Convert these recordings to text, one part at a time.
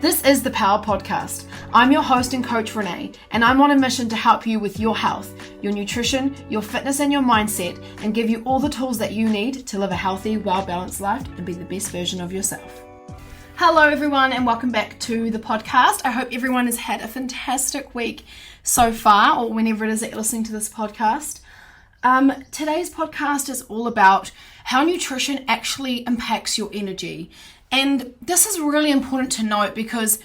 This is the Power Podcast. I'm your host and coach, Renee, and I'm on a mission to help you with your health, your nutrition, your fitness, and your mindset, and give you all the tools that you need to live a healthy, well-balanced life and be the best version of yourself. Hello, everyone, and welcome back to the podcast. I hope everyone has had a fantastic week so far, or whenever it is that you're listening to this podcast. Today's podcast is all about how nutrition actually impacts your energy. And this is really important to note because,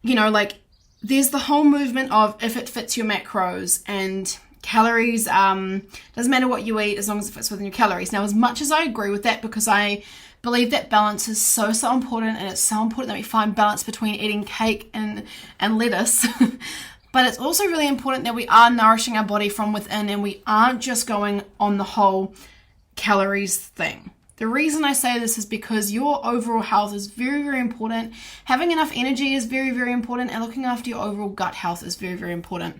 there's the whole movement of if it fits your macros and calories, doesn't matter what you eat as long as it fits within your calories. Now, as much as I agree with that, because I believe that balance is so important, and it's so important that we find balance between eating cake and lettuce, but it's also really important that we are nourishing our body from within and we aren't just going on the whole calories thing. The reason I say this is because your overall health is very, very important. Having enough energy is very, very important, and looking after your overall gut health is very, very important.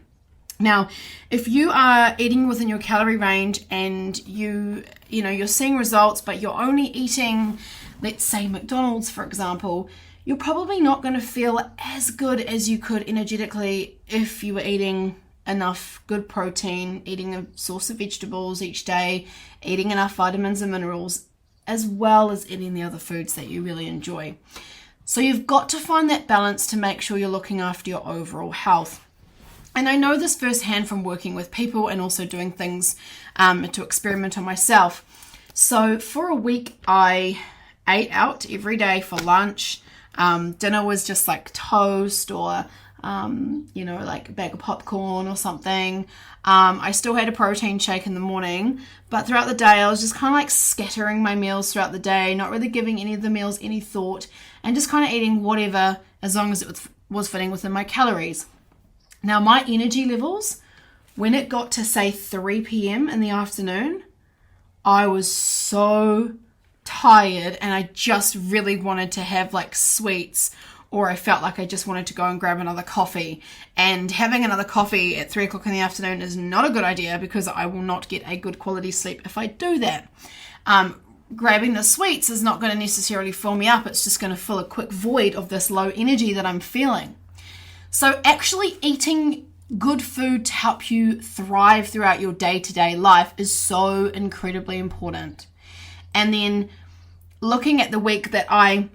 Now, if you are eating within your calorie range and you're seeing results, but you're only eating, let's say McDonald's, for example, you're probably not going to feel as good as you could energetically if you were eating enough good protein, eating a source of vegetables each day, eating enough vitamins and minerals, as well as eating the other foods that you really enjoy. So you've got to find that balance to make sure you're looking after your overall health. And I know this firsthand from working with people and also doing things to experiment on myself. So for a week, I ate out every day for lunch. Dinner was just like toast or like a bag of popcorn or something. I still had a protein shake in the morning, but throughout the day I was just kind of like scattering my meals throughout the day, not really giving any of the meals any thought, and just kind of eating whatever as long as it was fitting within my calories. Now, my energy levels, when it got to say 3 p.m. in the afternoon, I was so tired and I just really wanted to have like sweets, or I felt like I just wanted to go and grab another coffee. And having another coffee at 3 o'clock in the afternoon is not a good idea because I will not get a good quality sleep if I do that. Grabbing the sweets is not going to necessarily fill me up. It's just going to fill a quick void of this low energy that I'm feeling. So actually eating good food to help you thrive throughout your day-to-day life is so incredibly important. And then looking at the week that I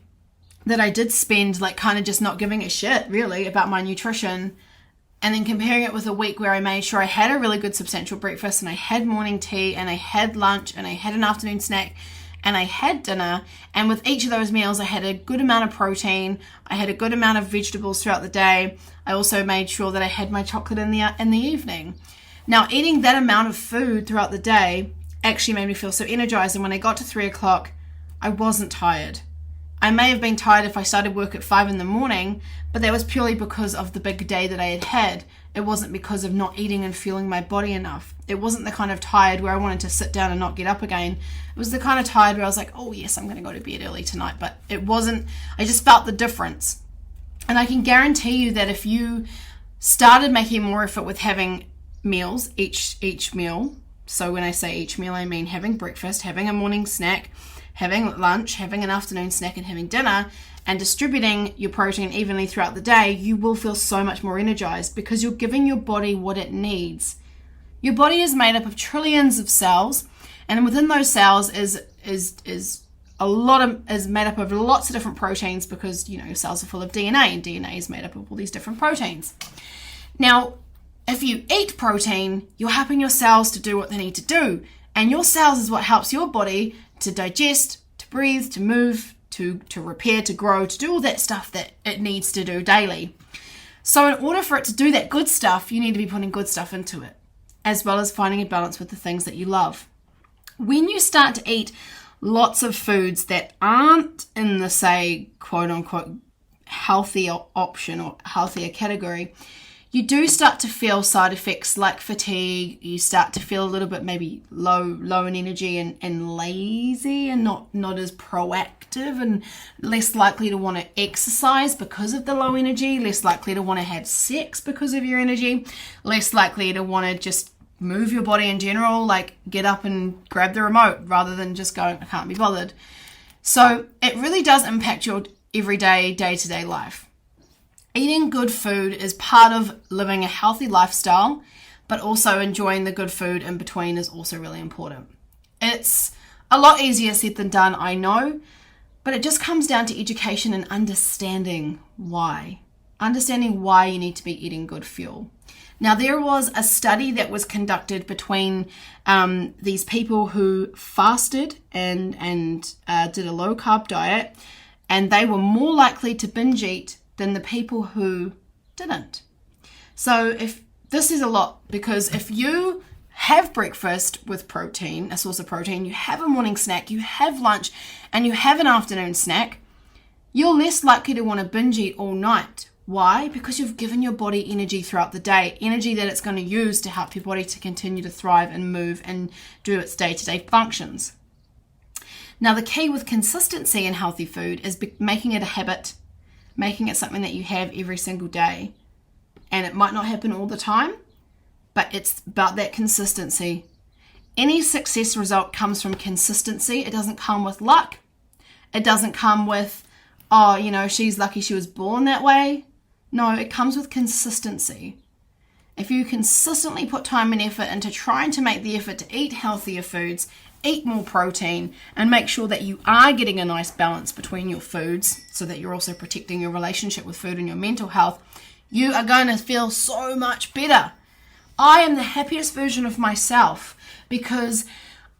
did spend like kind of just not giving a shit really about my nutrition, and then comparing it with a week where I made sure I had a really good substantial breakfast and I had morning tea and I had lunch and I had an afternoon snack and I had dinner, and with each of those meals I had a good amount of protein, I had a good amount of vegetables throughout the day. I also made sure that I had my chocolate in the evening. Now, eating that amount of food throughout the day actually made me feel so energized, and when I got to 3 o'clock I wasn't tired. I may have been tired if I started work at 5 in the morning, but that was purely because of the big day that I had had. It wasn't because of not eating and fueling my body enough. It wasn't the kind of tired where I wanted to sit down and not get up again. It was the kind of tired where I was like, oh yes, I'm going to go to bed early tonight. But it wasn't, I just felt the difference. And I can guarantee you that if you started making more effort with having meals, each meal, so when I say each meal, I mean having breakfast, having a morning snack, having lunch, having an afternoon snack, and having dinner, and distributing your protein evenly throughout the day, you will feel so much more energized because you're giving your body what it needs. Your body is made up of trillions of cells, and within those cells is made up of lots of different proteins because your cells are full of DNA, and DNA is made up of all these different proteins. Now, if you eat protein, you're helping your cells to do what they need to do, and your cells is what helps your body to digest, to breathe, to move, to repair, to grow, to do all that stuff that it needs to do daily. So in order for it to do that good stuff, you need to be putting good stuff into it, as well as finding a balance with the things that you love. When you start to eat lots of foods that aren't in the, say, quote unquote, healthier option or healthier category, you do start to feel side effects like fatigue. You start to feel a little bit maybe low in energy and lazy and not as proactive, and less likely to want to exercise because of the low energy, less likely to want to have sex because of your energy, less likely to want to just move your body in general, like get up and grab the remote rather than just going, I can't be bothered. So it really does impact your everyday, day-to-day life. Eating good food is part of living a healthy lifestyle, but also enjoying the good food in between is also really important. It's a lot easier said than done, I know, but it just comes down to education and understanding why. Understanding why you need to be eating good fuel. Now, there was a study that was conducted between these people who fasted and did a low-carb diet, and they were more likely to binge eat than the people who didn't. So if this is a lot, because if you have breakfast with protein, a source of protein, you have a morning snack, you have lunch, and you have an afternoon snack, you're less likely to want to binge eat all night. Why? Because you've given your body energy throughout the day, energy that it's going to use to help your body to continue to thrive and move and do its day-to-day functions. Now, the key with consistency in healthy food is making it a habit, making it something that you have every single day. And it might not happen all the time, but it's about that consistency. Any success result comes from consistency. It doesn't come with luck. It doesn't come with, she's lucky she was born that way. No, it comes with consistency. If you consistently put time and effort into trying to make the effort to eat healthier foods, eat more protein, and make sure that you are getting a nice balance between your foods so that you're also protecting your relationship with food and your mental health, you are going to feel so much better. I am the happiest version of myself because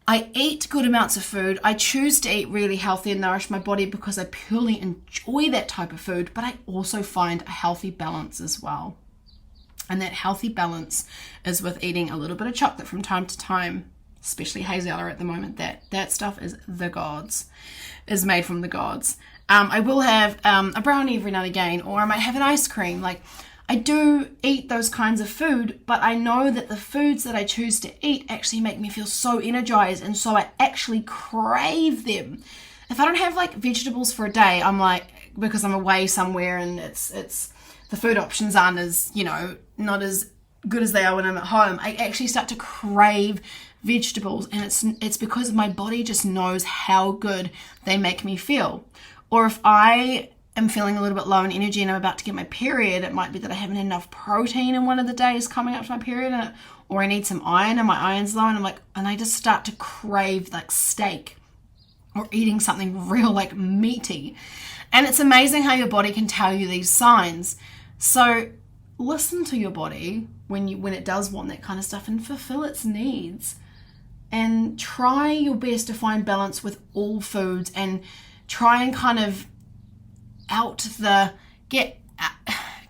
I eat good amounts of food. I choose to eat really healthy and nourish my body because I purely enjoy that type of food, but I also find a healthy balance as well. And that healthy balance is with eating a little bit of chocolate from time to time, especially hazelnut at the moment. That stuff is the gods, is made from the gods. I will have a brownie every now and again, or I might have an ice cream. Like, I do eat those kinds of food, but I know that the foods that I choose to eat actually make me feel so energized, and so I actually crave them. If I don't have like vegetables for a day, I'm like, because I'm away somewhere and it's the food options aren't as, not as good as they are when I'm at home, I actually start to crave vegetables, and it's because my body just knows how good they make me feel. Or if I am feeling a little bit low in energy and I'm about to get my period, it might be that I haven't had enough protein in one of the days coming up to my period, or I need some iron and my iron's low, and I just start to crave like steak or eating something real like meaty. And it's amazing how your body can tell you these signs. So listen to your body when it does want that kind of stuff and fulfill its needs. And try your best to find balance with all foods, and try and kind of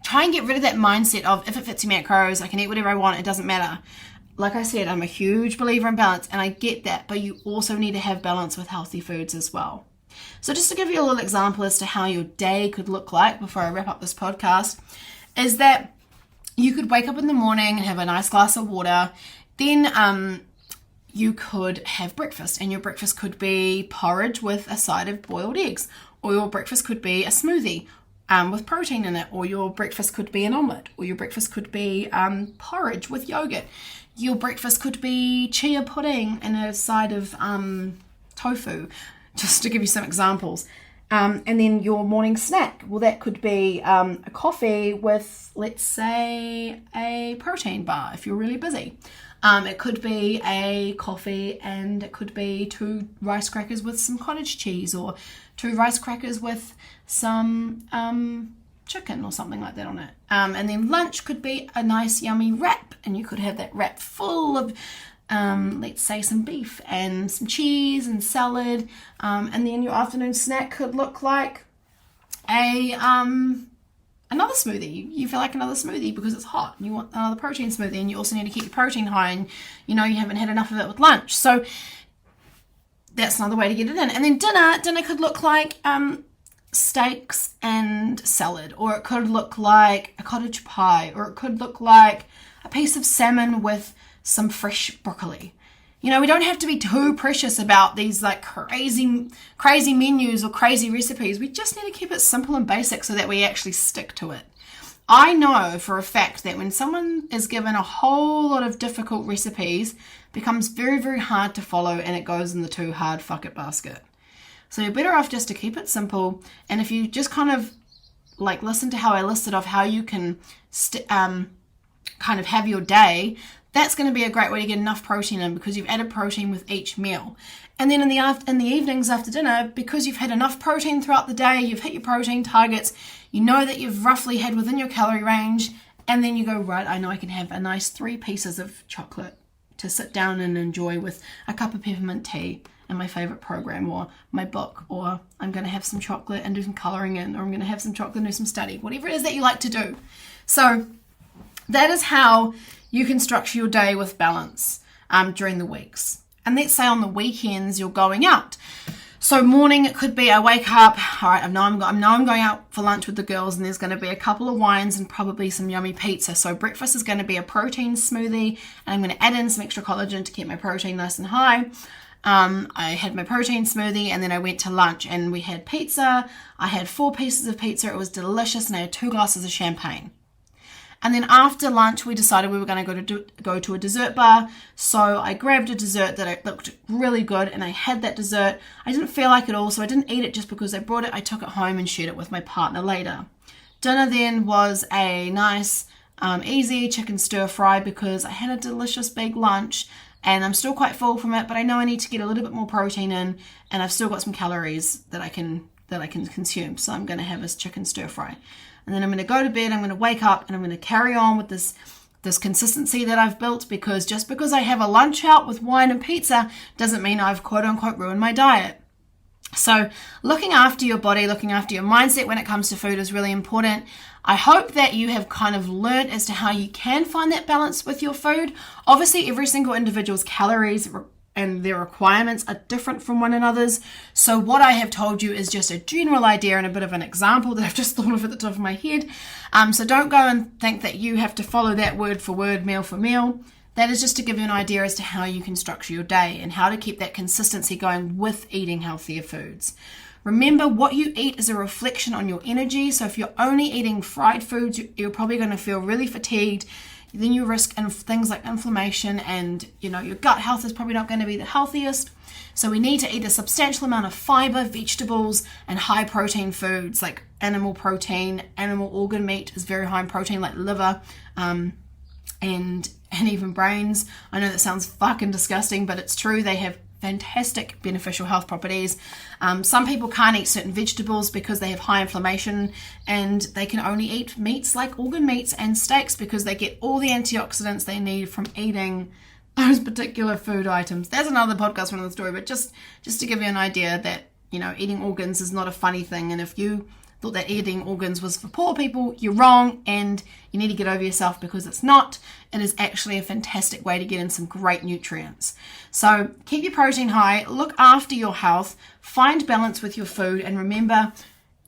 try and get rid of that mindset of, if it fits your macros, I can eat whatever I want, it doesn't matter. Like I said, I'm a huge believer in balance, and I get that, but you also need to have balance with healthy foods as well. So just to give you a little example as to how your day could look like before I wrap up this podcast, is that you could wake up in the morning and have a nice glass of water. Then you could have breakfast, and your breakfast could be porridge with a side of boiled eggs, or your breakfast could be a smoothie with protein in it, or your breakfast could be an omelette, or your breakfast could be porridge with yogurt. Your breakfast could be chia pudding and a side of tofu, just to give you some examples. And then your morning snack, well, that could be a coffee with, let's say, a protein bar if you're really busy. It could be a coffee, and it could be 2 rice crackers with some cottage cheese, or 2 rice crackers with some chicken or something like that on it. And then lunch could be a nice yummy wrap, and you could have that wrap full of let's say some beef and some cheese and salad. And then your afternoon snack could look like another smoothie. You feel like another smoothie because it's hot. You want another protein smoothie, and you also need to keep your protein high, and you haven't had enough of it with lunch. So that's another way to get it in. And then dinner could look like steaks and salad, or it could look like a cottage pie, or it could look like a piece of salmon with some fresh broccoli. We don't have to be too precious about these like crazy menus or crazy recipes. We just need to keep it simple and basic so that we actually stick to it. I know for a fact that when someone is given a whole lot of difficult recipes, it becomes very, very hard to follow, and it goes in the too hard fuck it basket. So you're better off just to keep it simple. And if you just kind of listen to how I listed of how you can kind of have your day, that's going to be a great way to get enough protein in because you've added protein with each meal. And then in the evenings after dinner, because you've had enough protein throughout the day, you've hit your protein targets, you know that you've roughly had within your calorie range, and then you go, right, I know I can have a nice 3 pieces of chocolate to sit down and enjoy with a cup of peppermint tea and my favorite program or my book, or I'm going to have some chocolate and do some coloring in, or I'm going to have some chocolate and do some study, whatever it is that you like to do. So that is how you can structure your day with balance during the weeks. And let's say on the weekends you're going out. So morning, it could be I wake up, all right, I know I'm going out for lunch with the girls, and there's going to be a couple of wines and probably some yummy pizza. So breakfast is going to be a protein smoothie, and I'm going to add in some extra collagen to keep my protein nice and high. I had my protein smoothie, and then I went to lunch, and we had pizza. I had 4 pieces of pizza. It was delicious, and I had 2 glasses of champagne. And then after lunch, we decided we were going to go to a dessert bar. So I grabbed a dessert that looked really good, and I had that dessert. I didn't feel like it all, so I didn't eat it just because I brought it. I took it home and shared it with my partner later. Dinner then was a nice, easy chicken stir fry because I had a delicious big lunch, and I'm still quite full from it, but I know I need to get a little bit more protein in, and I've still got some calories that I can consume. So I'm going to have this chicken stir fry. And then I'm going to go to bed, I'm going to wake up, and I'm going to carry on with this consistency that I've built, because just because I have a lunch out with wine and pizza doesn't mean I've quote unquote ruined my diet. So looking after your body, looking after your mindset when it comes to food is really important. I hope that you have kind of learned as to how you can find that balance with your food. Obviously, every single individual's calories and their requirements are different from one another's. So what I have told you is just a general idea and a bit of an example that I've just thought of at the top of my head. So don't go and think that you have to follow that word for word, meal for meal. That is just to give you an idea as to how you can structure your day and how to keep that consistency going with eating healthier foods. Remember, what you eat is a reflection on your energy. So if you're only eating fried foods, you're probably going to feel really fatigued. Then you risk things like inflammation, and your gut health is probably not going to be the healthiest. So we need to eat a substantial amount of fiber, vegetables, and high protein foods like animal protein. Animal organ meat is very high in protein, like liver and even brains. I know that sounds fucking disgusting, but it's true. They have fantastic beneficial health properties. Some people can't eat certain vegetables because they have high inflammation, and they can only eat meats like organ meats and steaks because they get all the antioxidants they need from eating those particular food items. There's another podcast for another story, but just to give you an idea that eating organs is not a funny thing, and if you thought that eating organs was for poor people, you're wrong, and you need to get over yourself because it's not. It is actually a fantastic way to get in some great nutrients. So keep your protein high, look after your health, find balance with your food, and remember,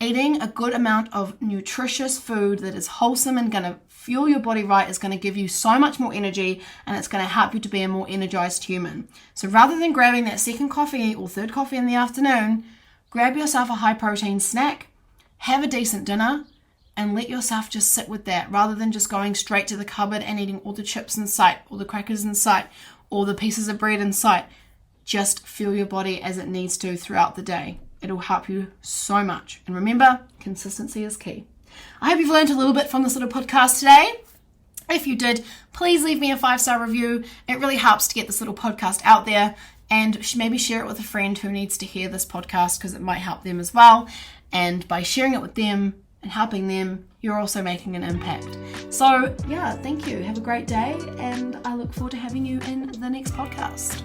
eating a good amount of nutritious food that is wholesome and going to fuel your body right is going to give you so much more energy, and it's going to help you to be a more energized human. So rather than grabbing that second coffee or third coffee in the afternoon, grab yourself a high protein snack, have a decent dinner, and let yourself just sit with that rather than just going straight to the cupboard and eating all the chips in sight, all the crackers in sight, all the pieces of bread in sight. Just fuel your body as it needs to throughout the day. It'll help you so much. And remember, consistency is key. I hope you've learned a little bit from this little podcast today. If you did, please leave me a 5-star review. It really helps to get this little podcast out there, and maybe share it with a friend who needs to hear this podcast because it might help them as well. And by sharing it with them and helping them, you're also making an impact. So yeah, thank you. Have a great day, and I look forward to having you in the next podcast.